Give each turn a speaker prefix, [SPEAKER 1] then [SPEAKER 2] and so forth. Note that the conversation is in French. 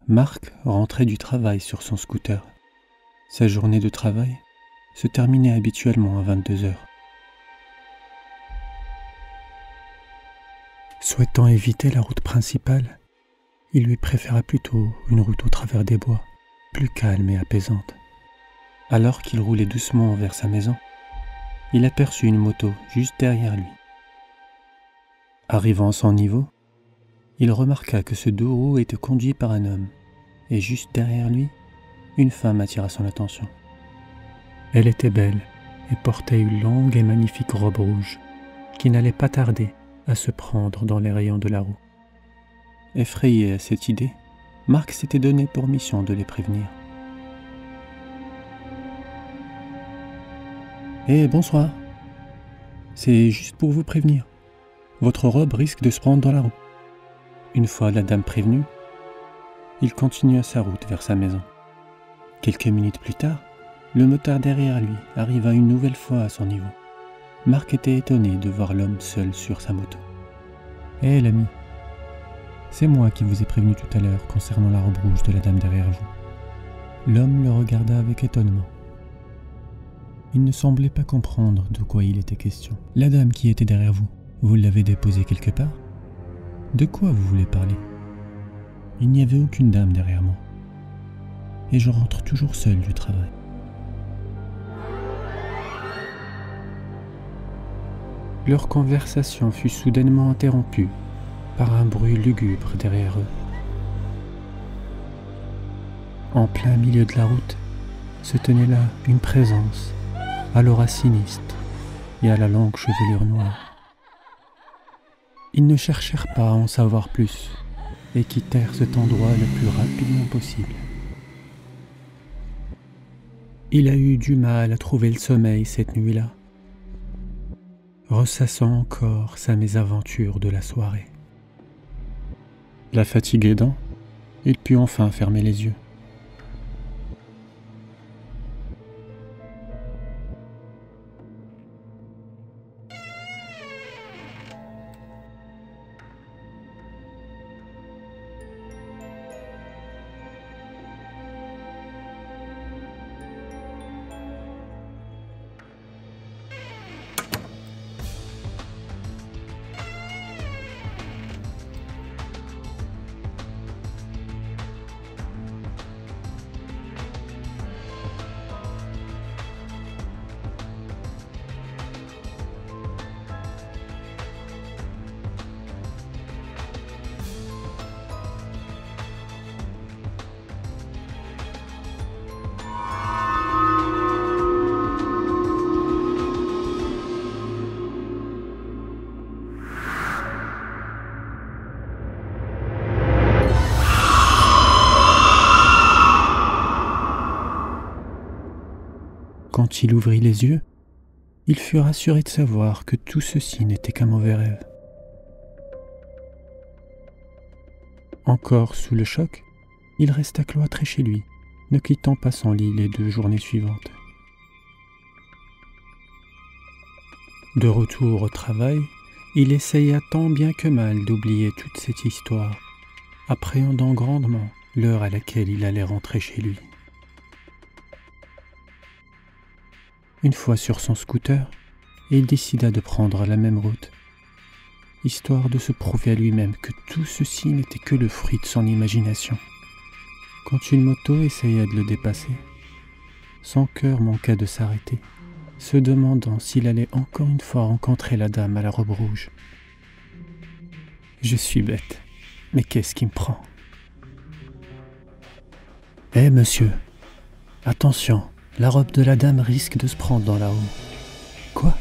[SPEAKER 1] Marc rentrait du travail sur son scooter. Sa journée de travail se terminait habituellement à 22 heures. Souhaitant éviter la route principale, il lui préféra plutôt une route au travers des bois, plus calme et apaisante. Alors qu'il roulait doucement vers sa maison, il aperçut une moto juste derrière lui. Arrivant à son niveau, il remarqua que ce deux roues était conduit par un homme, et juste derrière lui, une femme attira son attention. Elle était belle et portait une longue et magnifique robe rouge, qui n'allait pas tarder à se prendre dans les rayons de la roue. Effrayé à cette idée, Marc s'était donné pour mission de les prévenir. « Bonsoir. C'est juste pour vous prévenir. Votre robe risque de se prendre dans la roue. » Une fois la dame prévenue, il continua sa route vers sa maison. Quelques minutes plus tard, le motard derrière lui arriva une nouvelle fois à son niveau. Marc était étonné de voir l'homme seul sur sa moto. « L'ami, c'est moi qui vous ai prévenu tout à l'heure concernant la robe rouge de la dame derrière vous. » L'homme le regarda avec étonnement. Il ne semblait pas comprendre de quoi il était question. « La dame qui était derrière vous, vous l'avez déposée quelque part ? De quoi vous voulez parler ? Il n'y avait aucune dame derrière moi. Et je rentre toujours seul du travail. » Leur conversation fut soudainement interrompue par un bruit lugubre derrière eux. En plein milieu de la route, se tenait là une présence, à l'aura sinistre et à la longue chevelure noire. Ils ne cherchèrent pas à en savoir plus et quittèrent cet endroit le plus rapidement possible. Il a eu du mal à trouver le sommeil cette nuit-là, ressassant encore sa mésaventure de la soirée. La fatigue aidant, il put enfin fermer les yeux. Quand il ouvrit les yeux, il fut rassuré de savoir que tout ceci n'était qu'un mauvais rêve. Encore sous le choc, il resta cloîtré chez lui, ne quittant pas son lit les 2 journées suivantes. De retour au travail, il essaya tant bien que mal d'oublier toute cette histoire, appréhendant grandement l'heure à laquelle il allait rentrer chez lui. Une fois sur son scooter, il décida de prendre la même route, histoire de se prouver à lui-même que tout ceci n'était que le fruit de son imagination. Quand une moto essaya de le dépasser, son cœur manqua de s'arrêter, se demandant s'il allait encore une fois rencontrer la dame à la robe rouge. « Je suis bête, mais qu'est-ce qui me prend ? » « Monsieur, attention, la robe de la dame risque de se prendre dans la roue. » « Quoi ? »